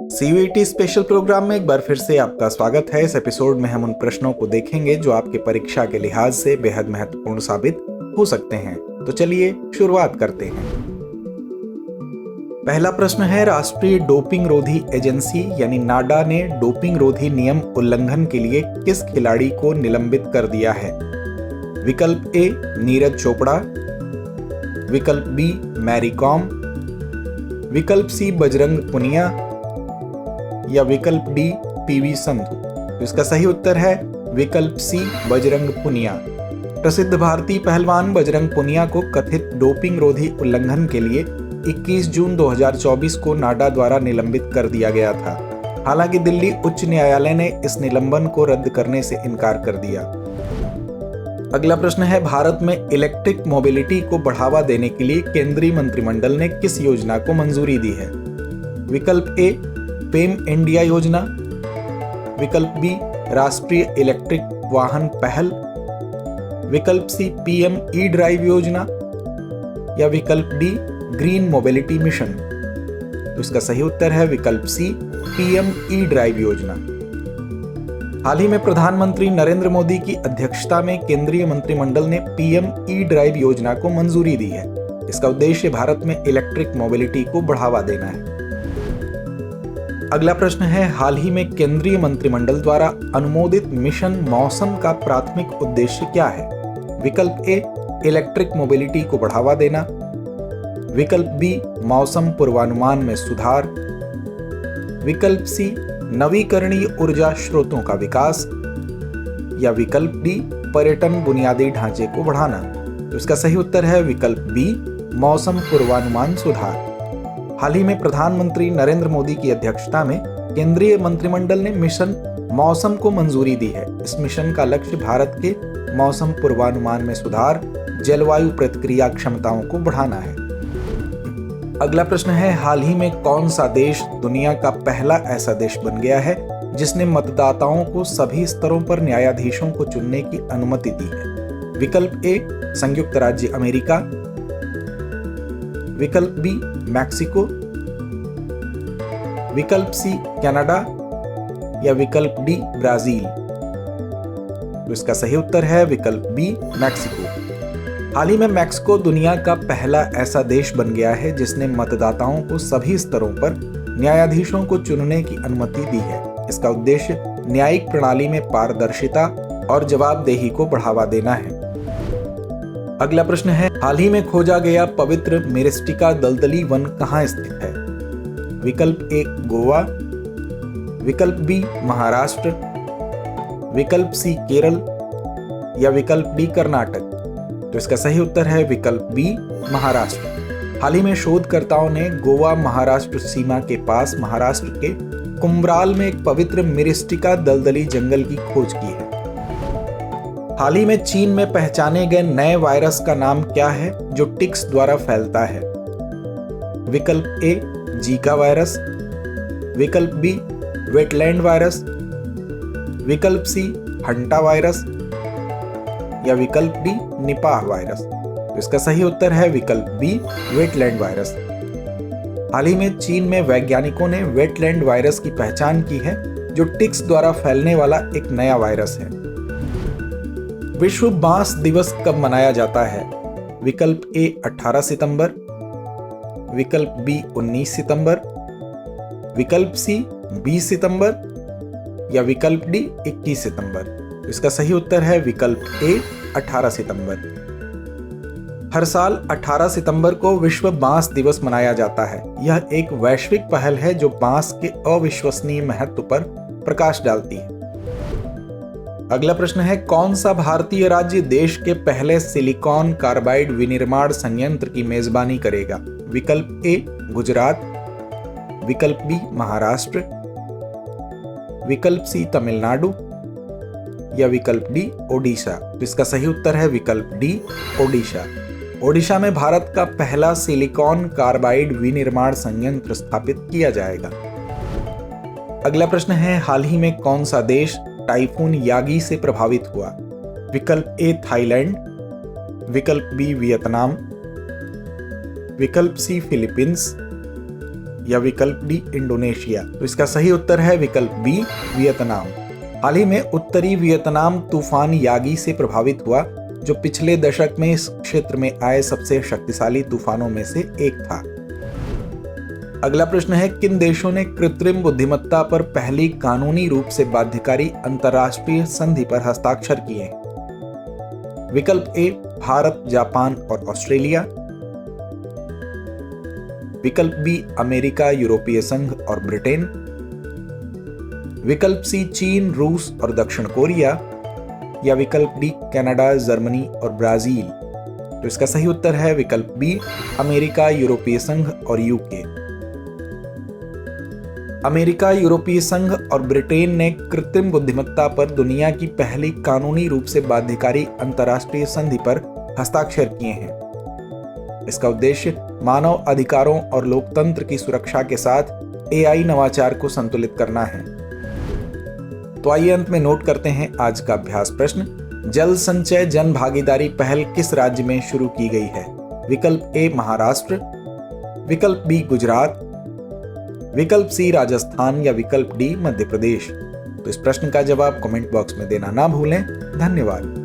CUET special programme में एक बार फिर से आपका स्वागत है। इस एपिसोड में हम उन प्रश्नों को देखेंगे जो आपके परीक्षा के लिहाज से बेहद महत्वपूर्ण साबित हो सकते हैं। तो चलिए शुरुआत करते हैं। पहला प्रश्न है, राष्ट्रीय डोपिंग रोधी एजेंसी यानी नाडा ने डोपिंग रोधी नियम उल्लंघन के लिए किस खिलाड़ी को निलंबित कर दिया है? विकल्प ए नीरज चोपड़ा, विकल्प बी मैरी कॉम, विकल्प सी बजरंग पुनिया या विकल्प डी पीवी संधू। तो इसका सही उत्तर है विकल्प सी बजरंग पुनिया। प्रसिद्ध भारतीय पहलवान बजरंग पुनिया को कथित डोपिंग रोधी उल्लंघन के लिए 21 जून 2024 को नाडा द्वारा निलंबित कर दिया गया था। हालांकि दिल्ली उच्च न्यायालय ने इस निलंबन को रद्द करने से इनकार कर दिया। अगला प्रश्न है, भारत में इलेक्ट्रिक मोबिलिटी को बढ़ावा देने के लिए केंद्रीय मंत्रिमंडल ने किस योजना को मंजूरी दी है? विकल्प ए फेम इंडिया योजना, विकल्प बी राष्ट्रीय इलेक्ट्रिक वाहन पहल, विकल्प सी पीएम ई ड्राइव योजना या विकल्प डी ग्रीन मोबिलिटी मिशन। तो इसका सही उत्तर है विकल्प सी पीएम ई ड्राइव योजना। हाल ही में प्रधानमंत्री नरेंद्र मोदी की अध्यक्षता में केंद्रीय मंत्रिमंडल ने पीएम ई ड्राइव योजना को मंजूरी दी है। इसका उद्देश्य भारत में इलेक्ट्रिक मोबिलिटी को बढ़ावा देना है। अगला प्रश्न है, हाल ही में केंद्रीय मंत्रिमंडल द्वारा अनुमोदित मिशन मौसम का प्राथमिक उद्देश्य क्या है? विकल्प ए इलेक्ट्रिक मोबिलिटी को बढ़ावा देना, विकल्प बी मौसम पूर्वानुमान में सुधार, विकल्प सी नवीकरणीय ऊर्जा स्रोतों का विकास या विकल्प डी पर्यटन बुनियादी ढांचे को बढ़ाना। तो इसका सही उत्तर है विकल्प बी मौसम पूर्वानुमान सुधार। हाल ही में प्रधानमंत्री नरेंद्र मोदी की अध्यक्षता में केंद्रीय मंत्रिमंडल ने मिशन मौसम को मंजूरी दी है। इस मिशन का लक्ष्य भारत के मौसम पूर्वानुमान में सुधार, जलवायु प्रतिक्रिया क्षमताओं को बढ़ाना है। अगला प्रश्न है, हाल ही में कौन सा देश दुनिया का पहला ऐसा देश बन गया है जिसने मतदाताओं को सभी स्तरों पर न्यायाधीशों को चुनने की अनुमति दी है? विकल्प ए संयुक्त राज्य अमेरिका, विकल्प बी मैक्सिको, विकल्प सी कनाडा या विकल्प डी ब्राजील। तो इसका सही उत्तर है विकल्प बी मैक्सिको। हाल ही में मैक्सिको दुनिया का पहला ऐसा देश बन गया है जिसने मतदाताओं को सभी स्तरों पर न्यायाधीशों को चुनने की अनुमति दी है। इसका उद्देश्य न्यायिक प्रणाली में पारदर्शिता और जवाबदेही को बढ़ावा देना है। अगला प्रश्न है, हाल ही में खोजा गया पवित्र मिरिस्टिका दलदली वन कहाँ स्थित है? विकल्प ए गोवा, विकल्प बी महाराष्ट्र, विकल्प सी केरल या विकल्प डी कर्नाटक। तो इसका सही उत्तर है विकल्प बी महाराष्ट्र। हाल ही में शोधकर्ताओं ने गोवा महाराष्ट्र सीमा के पास महाराष्ट्र के कुम्ब्राल में एक पवित्र मिरिस्टिका दलदली जंगल की खोज की है। हाल ही में चीन में पहचाने गए नए वायरस का नाम क्या है जो टिक्स द्वारा फैलता है? विकल्प ए जीका वायरस, विकल्प बी वेटलैंड वायरस, विकल्प सी हंटा वायरस या विकल्प डी निपाह वायरस। तो इसका सही उत्तर है विकल्प बी वेटलैंड वायरस। हाल ही में चीन में वैज्ञानिकों ने वेटलैंड वायरस की पहचान की है जो टिक्स द्वारा फैलने वाला एक नया वायरस है। विश्व बांस दिवस कब मनाया जाता है? विकल्प ए 18 सितंबर, विकल्प बी 19 सितंबर, विकल्प सी 20 सितंबर या विकल्प डी 21 सितंबर। इसका सही उत्तर है विकल्प ए 18 सितंबर। हर साल 18 सितंबर को विश्व बांस दिवस मनाया जाता है। यह एक वैश्विक पहल है जो बांस के अविश्वसनीय महत्व पर प्रकाश डालती है। अगला प्रश्न है, कौन सा भारतीय राज्य देश के पहले सिलिकॉन कार्बाइड विनिर्माण संयंत्र की मेजबानी करेगा? विकल्प ए गुजरात, विकल्प बी महाराष्ट्र, विकल्प सी तमिलनाडु या विकल्प डी ओडिशा। तो इसका सही उत्तर है विकल्प डी ओडिशा। ओडिशा में भारत का पहला सिलिकॉन कार्बाइड विनिर्माण संयंत्र स्थापित किया जाएगा। अगला प्रश्न है, हाल ही में कौन सा देश टाइफून यागी से प्रभावित हुआ? विकल्प ए थाईलैंड, विकल्प बी वियतनाम, विकल्प सी फिलीपींस या विकल्प डी इंडोनेशिया? तो इसका सही उत्तर है विकल्प बी वियतनाम। हाल ही में उत्तरी वियतनाम तूफान यागी से प्रभावित हुआ, जो पिछले दशक में इस क्षेत्र में आए सबसे शक्तिशाली तूफानों में से एक था। अगला प्रश्न है, किन देशों ने कृत्रिम बुद्धिमत्ता पर पहली कानूनी रूप से बाध्यकारी अंतर्राष्ट्रीय संधि पर हस्ताक्षर किए? विकल्प ए भारत, जापान और ऑस्ट्रेलिया, विकल्प बी अमेरिका, यूरोपीय संघ और ब्रिटेन, विकल्प सी चीन, रूस और दक्षिण कोरिया, या विकल्प डी कनाडा, जर्मनी और ब्राजील? तो इसका सही उत्तर है विकल्प बी अमेरिका, यूरोपीय संघ और यूके। अमेरिका, यूरोपीय संघ और ब्रिटेन ने कृत्रिम बुद्धिमत्ता पर दुनिया की पहली कानूनी रूप से बाध्यकारी अंतर्राष्ट्रीय संधि पर हस्ताक्षर किए हैं। इसका उद्देश्य मानव अधिकारों और लोकतंत्र की सुरक्षा के साथ एआई नवाचार को संतुलित करना है। तो आइए अंत में नोट करते हैं आज का अभ्यास प्रश्न। जल संचय जन भागीदारी पहल किस राज्य में शुरू की गई है? विकल्प ए महाराष्ट्र, विकल्प बी गुजरात, विकल्प सी राजस्थान या विकल्प डी मध्य प्रदेश? तो इस प्रश्न का जवाब कमेंट बॉक्स में देना ना भूलें। धन्यवाद।